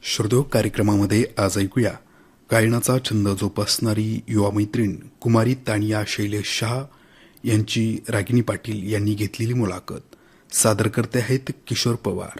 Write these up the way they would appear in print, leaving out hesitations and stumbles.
श्रोते कार्यक्रमामध्ये आज ऐकूया गायनाचा छंद जोपासणारी युवा मैत्रीण कुमारी तानिया शैलेश शहा यांची रागिनी पाटील यांनी घेतलेली मुलाखत. सादर करते आहेत किशोर पवार.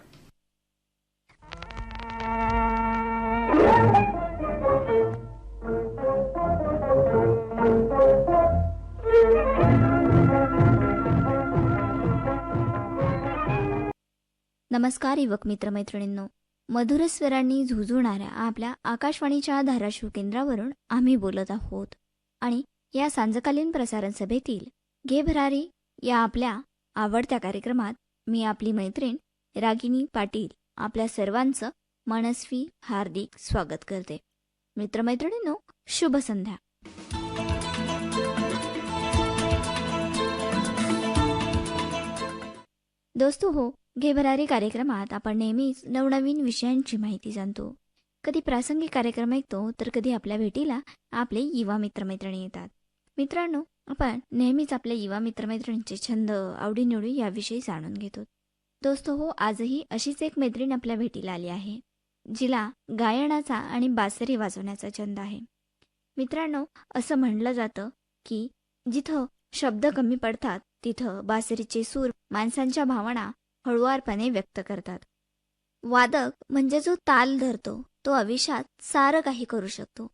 नमस्कार युवक मित्रमैत्रिणींनो. मधुर स्वरांनी झुंजणाऱ्या आपल्या आकाशवाणीच्या धाराशिव केंद्रावरून आम्ही बोलत आहोत आणि या सांजकालीन प्रसारण सभेतील घे भरारी या आपल्या आवडत्या कार्यक्रमात मी आपली मैत्रीण रागिनी पाटील आपल्या सर्वांचं मनस्वी हार्दिक स्वागत करते. मित्रमैत्रिणींनो, शुभ संध्या. दोस्तो हो, घे भरारी कार्यक्रमात आपण नेहमीच नवनवीन विषयांची माहिती जाणतो. कधी प्रासंगिक कार्यक्रम ऐकतो तर कधी आपल्या भेटीला आपले युवा मित्रमैत्रिणी येतात. मित्रांनो, आपण नेहमीच आपल्या युवा मित्रमैत्रिणींचे छंद, आवडीनिवडी याविषयी जाणून घेतो. दोस्तो हो, आजही अशीच एक मैत्रीण आपल्या भेटीला आली आहे जिला गायनाचा आणि बासरी वाजवण्याचा छंद आहे. मित्रांनो, असं म्हणलं जातं की जिथं शब्द कमी पडतात तिथं बासरीचे सूर माणसांच्या भावना हळुवारपणे व्यक्त करतात. वादक म्हणजे जो ताल धरतो तो आयुष्यात सारं काही करू शकतो.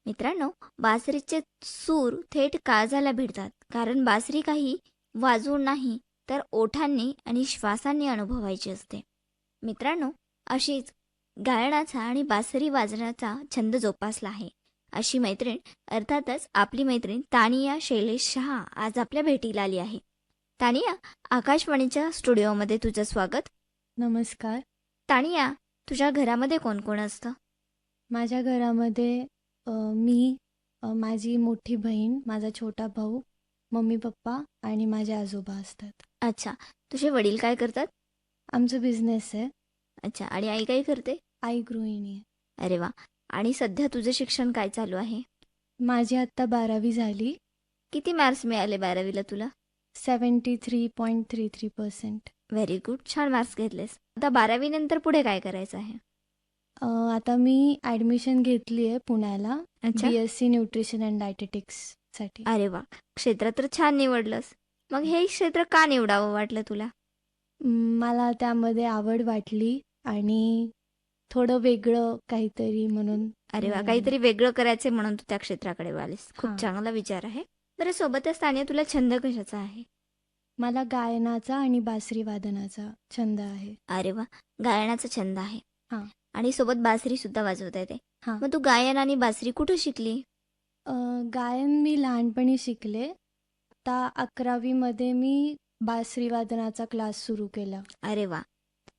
मित्रांनो, बासरीचे सूर थेट काळजाला भिडतात, कारण बासरी काही वाजवून नाही तर ओठांनी आणि श्वासांनी अनुभवायची असते. मित्रांनो, अशीच गायनाचा आणि बासरी वाजवण्याचा छंद जोपासला आहे अशी मैत्रीण, अर्थातच आपली मैत्रीण तानिया शैलेश शहा आज आपल्या भेटीला आली आहे. तानिया, आकाशवाणीच्या स्टुडिओमध्ये तुझं स्वागत. नमस्कार. तानिया, तुझ्या घरामध्ये कोण कोण असतं? माझ्या घरामध्ये मी, माझी मोठी बहीण, माझा छोटा भाऊ, मम्मी पप्पा आणि माझे आजोबा असतात. अच्छा, तुझे वडील काय करतात? आमचं बिझनेस आहे. अच्छा, आणि आई काय करते? आई गृहिणी आहे. अरे वा. आणि सध्या तुझं शिक्षण काय चालू आहे? माझी आत्ता 12वी झाली. किती मार्क्स मिळाले 12वीला तुला? 73.33%. व्हेरी गुड, छान मार्क्स घेतलेस. आता 12वी नंतर पुढे काय करायचं आहे? आता मी ॲडमिशन घेतली आहे पुण्याला, अच्छा. BSc न्यूट्रिशन अँड डायटेटिक्ससाठी. अरे वा, क्षेत्र तर छान निवडलंस. मग हे क्षेत्र का निवडावं वाटलं तुला? मला त्यामध्ये आवड वाटली आणि थोडं वेगळं काहीतरी म्हणून. अरे वा, काहीतरी वेगळं करायचे म्हणून तू त्या क्षेत्राकडे वळालीस. खूप हां. चांगला विचार आहे. बरं, सोबतच तानिया, तुला छंद कशाचा आहे? मला गायनाचा आणि बासरी वादनाचा छंद आहे. अरे वा, गायनाचा छंद आहे. हां. आणि सोबत बासरी सुद्धा वाजवता येते. हां. मग तू गायन आणि बासरी कुठं शिकली? गायन मी लहानपणी शिकले. आता 11वीमध्ये मी बासरी वादनाचा क्लास सुरू केला. अरे वा,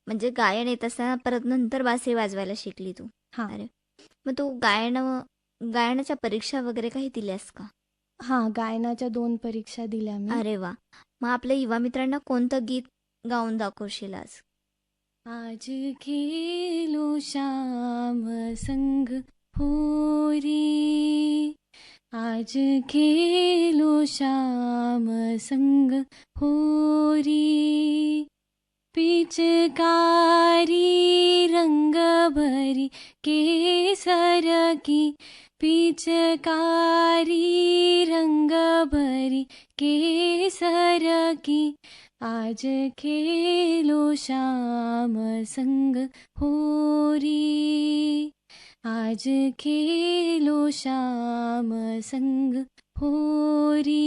म्हणजे गायन येत असताना परत नंतर बासरी वाजवायला शिकली तू. हां. अरे, मग तू गायनाच्या परीक्षा वगैरे काही दिल्यास का? हां, गायनाच्या 2 परीक्षा दिल्या मी. अरे वा. मग आपल्या युवा मित्रांना कोणतं गीत गाऊन दाखवशील आज? आज खेलो श्याम संग होरी, आज खेलो श्याम संग होरी, पिचकारी रंग भरी केसर की, पिचकारी रंग भरी केसर की, आज खेलो श्याम संग होरी, आज खेलो श्याम संग होरी.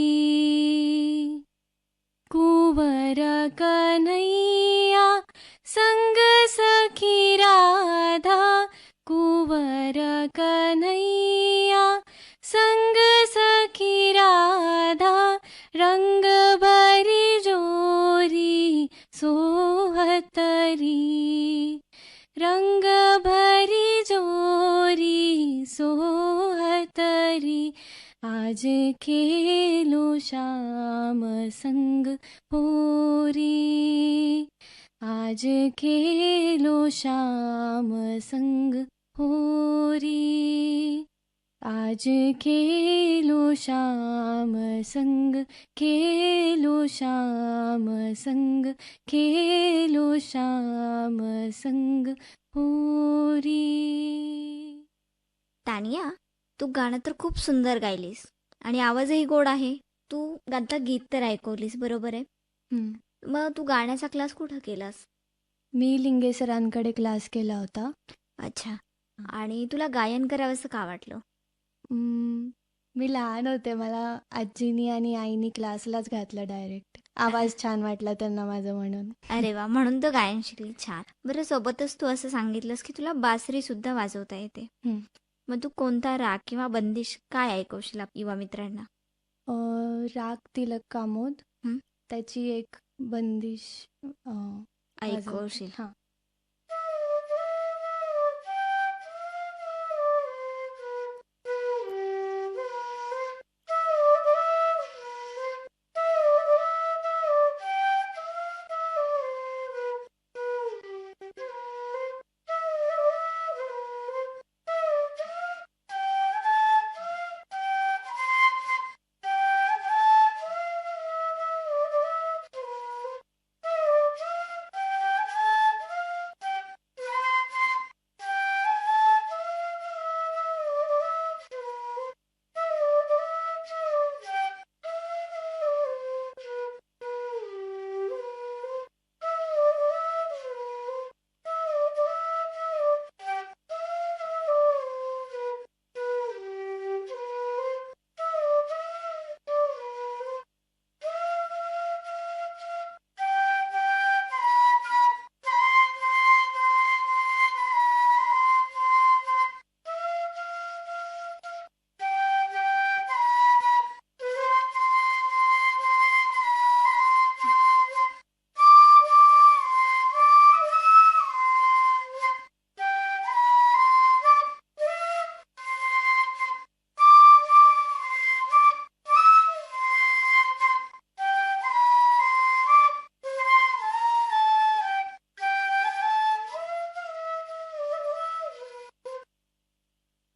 कुंवर कन्हैया संग सखी राधा, कुंवर कन्हैया संग सखी राधा, रंग भरी जोरी सोहतरी, रंग भरी जोरी सोहतरी, आज खेलो श्याम संग होरी, आज खेलो श्याम संग होरी. आज खेलो श्याम संग, खेलो श्याम संग, खेलो श्याम संग होरी. तानिया, तू गाणं तर खूप सुंदर गायलीस आणि आवाजही गोड आहे. तू आता गीत तर ऐकवलीस, बरोबर आहे. हं. मग तू गाण्याचा क्लास कुठं केलास? मी लिंगे सरांकडे क्लास केला होता. अच्छा. आणि तुला गायन करावंसं का वाटलं? मी लहान होते. मला आजीनी आणि आईनी क्लासलाच घातलं डायरेक्ट. आवाज छान वाटला त्यांना माझं म्हणून. अरे वा, म्हणून तर गायन शिकली. छान. बरं, सोबतच तू असं सांगितलंस की तुला बासरी सुद्धा वाजवता येते. हं. मग तू कोणता राग किंवा बंदिश काय ऐकवशील युवा मित्रांना? राग तिलक कामोद, हं. त्याची एक बंदिश वाजवते. ऐकवशील. हां.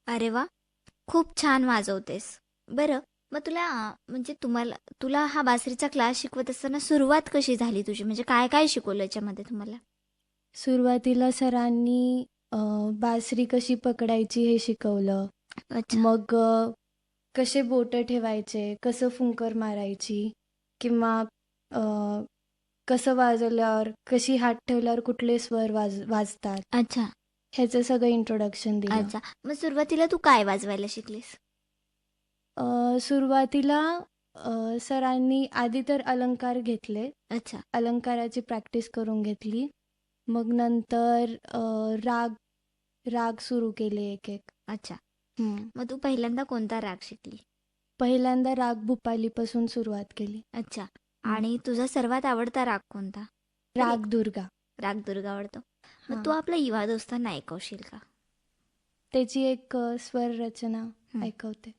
अरे वा, खूप छान वाजवतेस. बरं, मग तुला हा बासरीचा क्लास शिकवत असताना सुरुवात कशी झाली तुझी? म्हणजे काय काय शिकवलं याच्यामध्ये तुम्हाला? सुरुवातीला सरांनी बासरी कशी पकडायची हे शिकवलं. अच्छा. मग कसे बोटं ठेवायचे, कसं फुंकर मारायची किंवा अ, कसं वाजवल्यावर, कशी हात ठेवल्यावर कुठले स्वर वाजतात, अच्छा. ह्याचं सगळं इंट्रोडक्शन दिलं. अच्छा. मग सुरुवातीला तू काय वाजवायला शिकलीस? सुरुवातीला सरांनी आधी तर अलंकार घेतले. अच्छा. अलंकाराची प्रॅक्टिस करून घेतली. मग नंतर राग राग सुरू केले एक एक. अच्छा. मग तू पहिल्यांदा कोणता राग शिकली? पहिल्यांदा राग भूपालीपासून सुरुवात केली. अच्छा. आणि तुझा सर्वात आवडता राग कोणता? राग दुर्गा. राग दुर्गा आवडतो. मग हां. तू आपल्या युवा दोस्तांना ऐकवशील का? त्याची एक स्वर रचना हं. ऐकवते.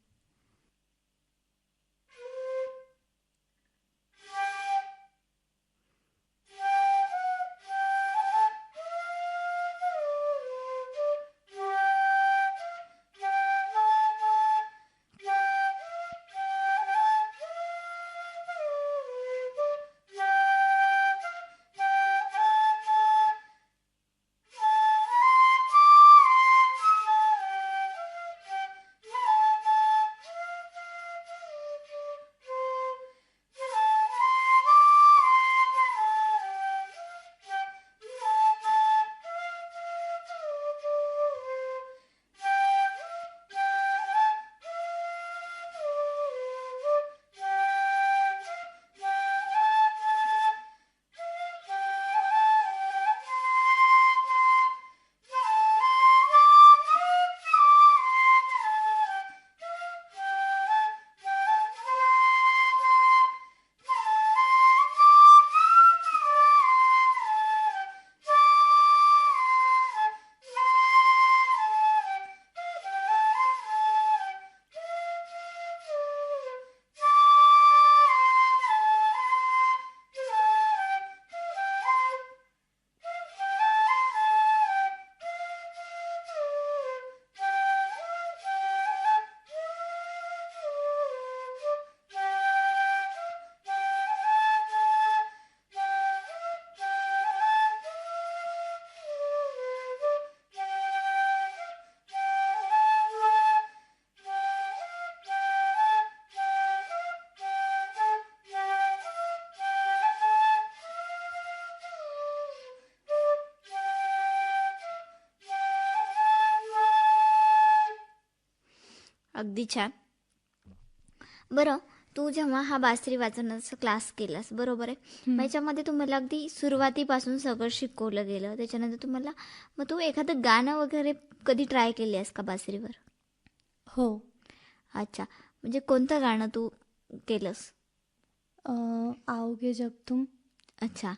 अगदी छान. बरं, तू जेव्हा हा बासरी वाचनाचा क्लास केलास, बरोबर आहे, मग याच्यामध्ये तुम्हाला अगदी सुरुवातीपासून सगळं शिकवलं गेलं. त्याच्यानंतर तुम्हाला मग तू एखादं गाणं वगैरे कधी ट्राय केली आहेस का बासरीवर? हो. अच्छा, म्हणजे कोणतं गाणं तू केलंस? आओगे जब तुम. अच्छा,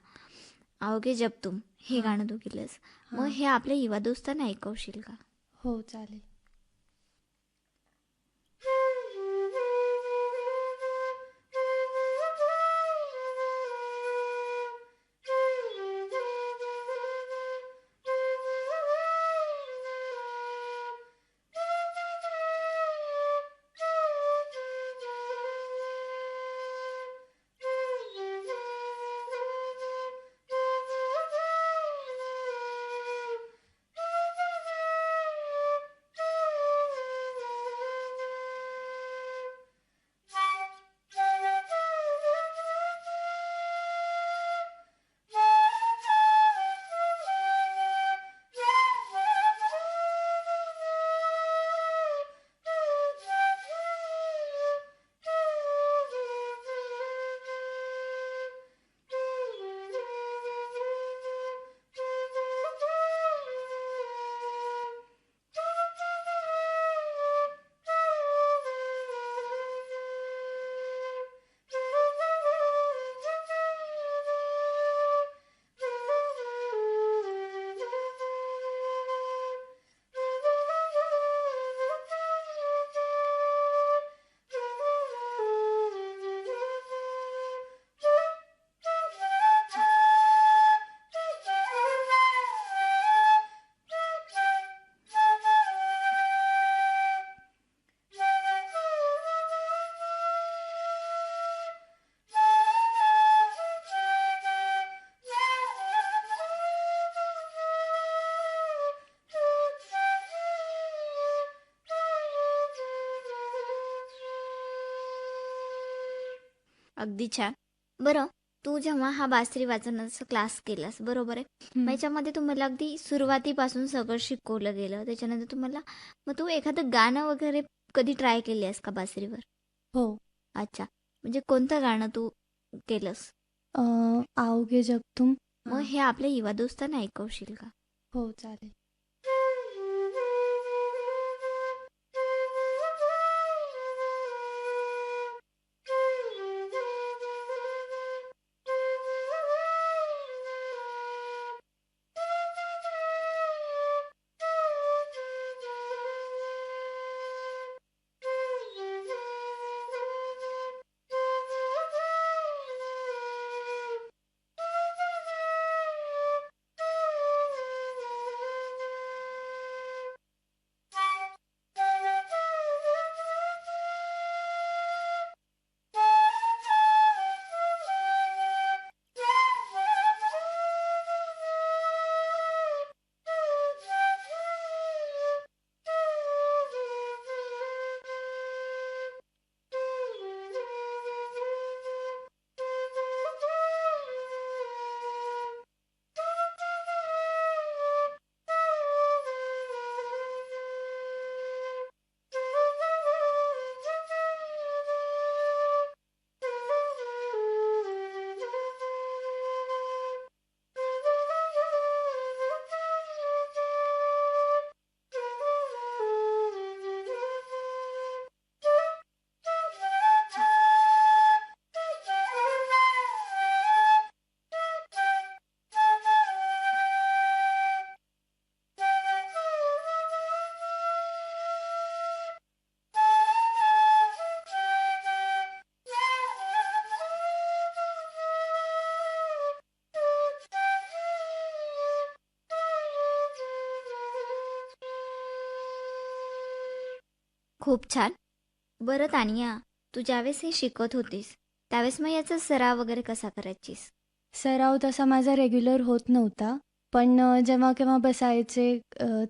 आओगे जब तुम हे हां. गाणं तू केलंस. मग हां. हे आपल्या युवा दोस्तांना ऐकवशील का? हो, चालेल. अगदी छान. बरं, तू जेव्हा हा बासरी वाचनाचा क्लास केलास, बरोबर आहे, मग याच्यामध्ये तुम्हाला अगदी सुरुवातीपासून सगळं शिकवलं गेलं. त्याच्यानंतर तुम्हाला मग तू एखादं गाणं वगैरे कधी ट्राय केली आहेस का बासरीवर? हो. अच्छा, म्हणजे कोणतं गाणं तू केलंस? आओगे जब तुम. मग हे आपल्या युवा दोस्तांना ऐकवशील का? हो, चालेल. खूप छान. बरं तानिया, तू ज्यावेळेस हे शिकत होतीस, त्यावेळेस मग याचा सराव वगैरे कसा करायचीस? सराव तसा माझा रेग्युलर होत नव्हता. पण जेव्हा केव्हा बसायचे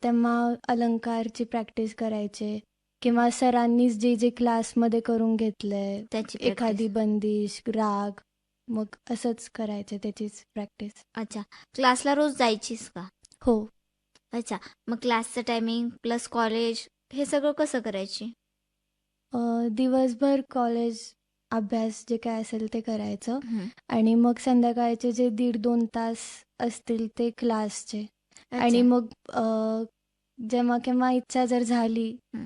तेव्हा अलंकारची प्रॅक्टिस करायचे किंवा सरांनीच जे जे क्लासमध्ये करून घेतलंय त्याची एखादी प्रॅक्टिस. बंदिश, राग, मग असंच करायचे त्याचीच प्रॅक्टिस. अच्छा, क्लासला रोज जायचीस का? हो. अच्छा, मग क्लासचं टायमिंग प्लस कॉलेज हे सगळं कसं करायची? दिवसभर कॉलेज अभ्यास जे काय असेल ते करायचं हं. आणि मग संध्याकाळचे जे 1.5-2 तास असतील ते क्लासचे. आणि अच्छा. मग जेव्हा केव्हा इच्छा जर झाली, हं.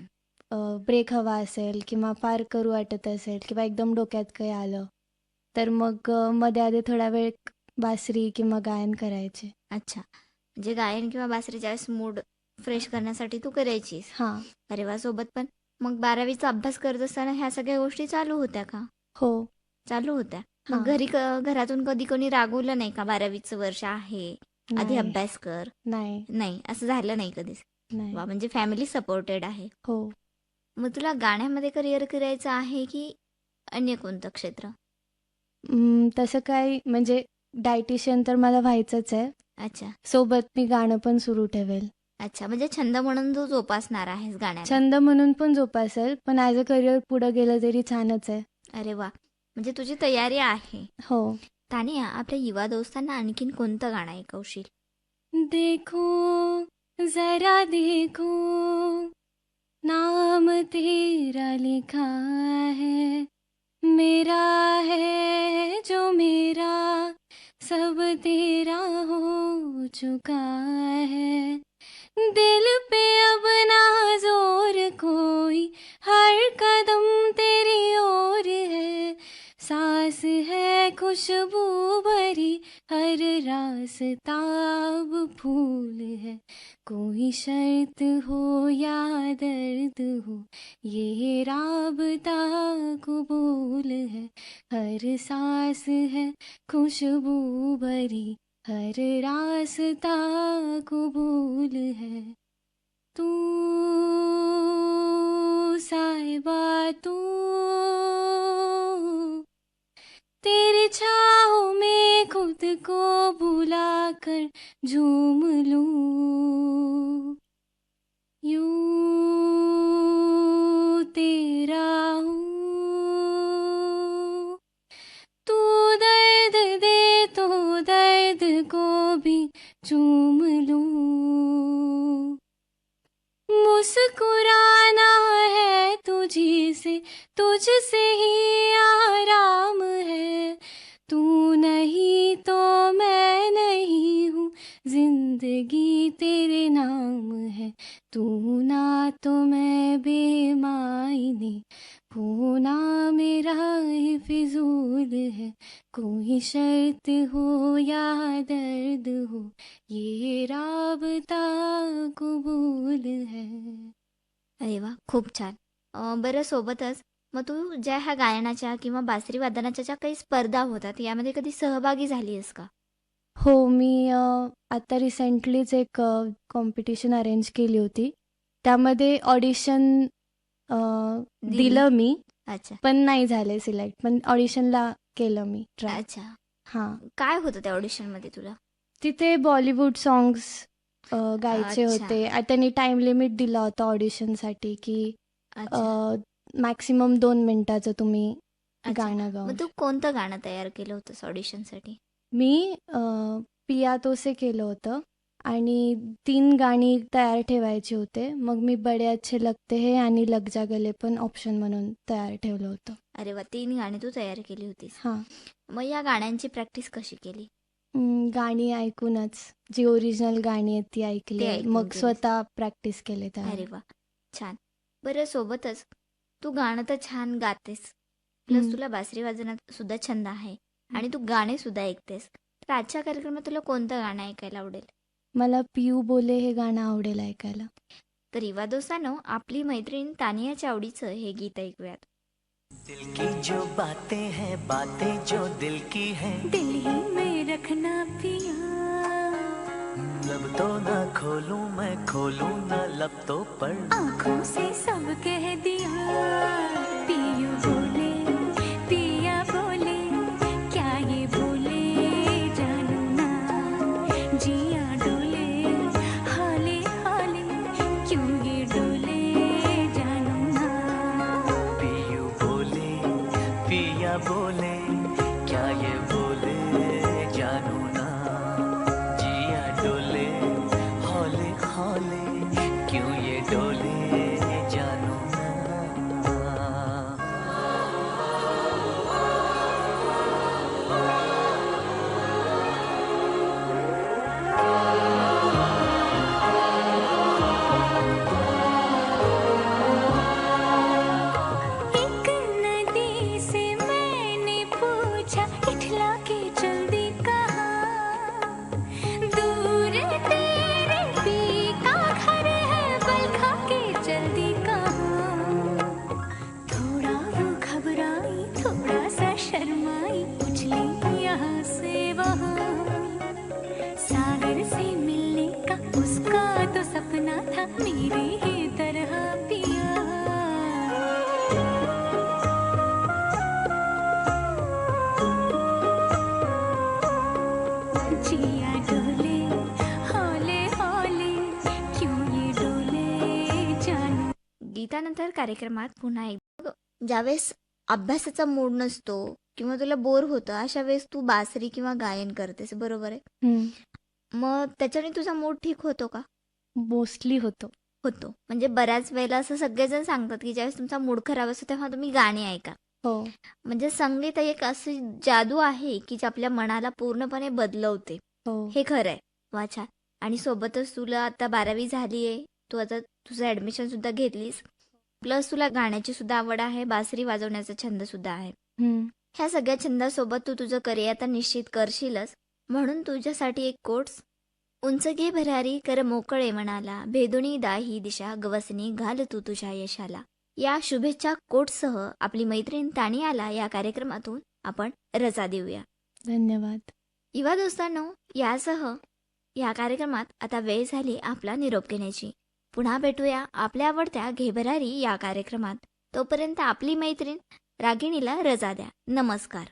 ब्रेक हवा असेल किंवा फार करू वाटत असेल किंवा एकदम डोक्यात काही आलं, तर मग मध्ये आधी थोडा वेळ बासरी किंवा गायन करायचे. अच्छा. म्हणजे गायन किंवा बासरीच्या वेळेस मूड फ्रेश करण्यासाठी तू करायचीस. हां. अरे वा! सोबत पण मग 12वीचा अभ्यास करत असताना ह्या सगळ्या गोष्टी चालू होत्या का? हो. चालू होत्या. मग हां. घरातून कधी कोणी रागवलं नाही का? 12वीचं वर्ष आहे, आधी नाही. अभ्यास कर. नाही. नाही, असं झालं नाही कधीच. नाही. वा! म्हणजे फॅमिली सपोर्टेड आहे. हो. मग तुला गाण्यामध्ये करिअर करायचं आहे की अन्य कोणतं क्षेत्र? तसं काही म्हणजे डायटिशियन तर मला व्हायचंच आहे. अच्छा. सोबत मी गाणं पण सुरू ठेवेल. अच्छा. म्हणजे छंद म्हणून तू जोपासणार आहेस गाण्याला. छंद म्हणून पण जोपासेल, पण ॲज अ करिअर पुढं गेलं तरी छानच आहे. अरे वा! म्हणजे तुझी तयारी आहे. हो. तानिया, आपल्या युवा दोस्तांना आणखीन कोणतं गाणं ऐकवशील? देखो जरा देखो नाम तेरा लिखा है, मेरा है जो मेरा सब तेरा हो चुका है, दिल पे अब ना जोर कोई, हर कदम तेरी ओर है, सांस है खुशबू भरी, हर रास्ता अब फूल है, कोई शर्त हो या दर्द हो, ये राबता कबूल है, हर सांस है खुशबू भरी, हर रास्ता कबूल है. तू साहिबा तू, तेरी छाँव में खुद को भुला कर झूम लूं, यूं तेरा हूँ. तू दर्द दे तो दर्द को भी चूम लूं, मुस्कुराना है तुझी से, तुझसे ही आराम है, तू नहीं तो मैं नहीं हूँ, जिंदगी तेरे नाम है, तू ना तो मैं बेमायने, होना मेरा ही फिजूल है, कोई शर्त हो या दर्द हो, ये राबता कबूल है. अरे वा! खूप छान. बरं, सोबतच मग तू ज्या ह्या गायनाच्या किंवा बासरी वादनाच्या ज्या काही स्पर्धा होतात यामध्ये कधी सहभागी झाली आहेस का? हो, मी आता रिसेंटलीच एक कॉम्पिटिशन अरेंज केली होती. त्यामध्ये ऑडिशन दिली? दिलं मी, अच्छा. पण नाही झाले सिलेक्ट. पण ऑडिशनला केलं मी ट्राय. अच्छा. हां. काय होतं त्या ऑडिशनमध्ये तुला? तिथे बॉलिवूड सॉंग्स गायचे अच्छा. होते. त्यांनी टाइम लिमिट दिला होता ऑडिशनसाठी की अच्छा. मॅक्सिमम 2 मिनिटाचं तुम्ही अच्छा. गाणं गाऊ. मग तू कोणतं गाणं तयार केलं होतंस ऑडिशनसाठी? मी पिया तोसे केलं होतं आणि 3 गाणी तयार ठेवायची होते. मग मी बडे अच्छे लगते है आणि लग जा गले पण ऑप्शन म्हणून तयार ठेवलं होतं. अरे वा! 3 गाणी तू तयार केली होतीस. हां. मग या गाण्यांची प्रॅक्टिस कशी केली? गाणी ऐकूनच, जी ओरिजिनल गाणी आहेत ती ऐकली. ऐकून मग केलीस. स्वतः प्रॅक्टिस केले अरे त्यावर. वा! छान. बरं, सोबतच तू गाणं तर छान गातेस, प्लस तुला बासरी वाजवण्यात सुद्धा छंद आहे आणि तू गाणे सुद्धा ऐकतेस. तर आजच्या कार्यक्रमात तुला कोणतं गाणं ऐकायला आवडेल? मला पिऊ बोले हे गाणं आवडेल ऐकायला. तर युवा दोस्तांनो, आपली मैत्रीण तानियाच्या आवडीचं हे गीत ऐकूयात. दिल की जो बातें हैं, बातें जो दिल की हैं, दिल ही में रखना पिया, लब तो न खोलूं मैं, खोलूं न लब तो पर, आँखों से सब कह दिया. पियू बोले, पिया बोले, क्या ये बोले जानू ना, जिया डोले, हाले हाले, क्यों ये डोले जानू ना. पियू बोले, पिया बोले, क्या ये बोले जानू ना, जिया डोले, हौले हौले, क्यों ये डोले जानू ना. गीतानंतर कार्यक्रमात पुन्हा एकदा ज्यावेळेस अभ्यासाचा मूड नसतो किंवा तुला बोर होतं अशा वेळेस तू बासरी किंवा गायन करतेस, बरोबर आहे? हम्म. मग त्याच्याने तुझा मूड ठीक होतो का? मोस्टली होतो. होतो. म्हणजे बऱ्याच वेळेला असं सगळेजण सांगतात की ज्यावेळेस तुमचा मूड खराब असतो तेव्हा तुम्ही गाणी ऐका. हो. म्हणजे संगीत एक अशी जादू आहे की जे आपल्या मनाला पूर्णपणे बदलवते. हो. हे खरं आहे. वा छान. आणि सोबतच तुला आता 12वी झाली आहे, तू आता तुझं ॲडमिशन सुद्धा घेतलीस, प्लस तुला गाण्याची सुद्धा आवड आहे, बासरी वाजवण्याचा छंद सुद्धा आहे. हम्म. ह्या सगळ्या छंदासोबत तू तुझं करिअर आता निश्चित करशीलच. म्हणून तुझ्यासाठी एक कोट्स, उंच घे भरारी कर मोकळे मनाला, भेदुनी दाही दिशा गवसणी घाल तू तुझ्या यशाला. या शुभेच्छा कोट्ससह आपली मैत्रीण तानियाला या कार्यक्रमातून आपण रजा देऊया. धन्यवाद. युवा दोस्तांनो, यासह या कार्यक्रमात आता वेळ झाली आपला निरोप घेण्याची. पुन्हा भेटूया आपल्या आवडत्या घेभरारी या कार्यक्रमात. तोपर्यंत आपली मैत्रीण रागिणीला रजा द्या. नमस्कार.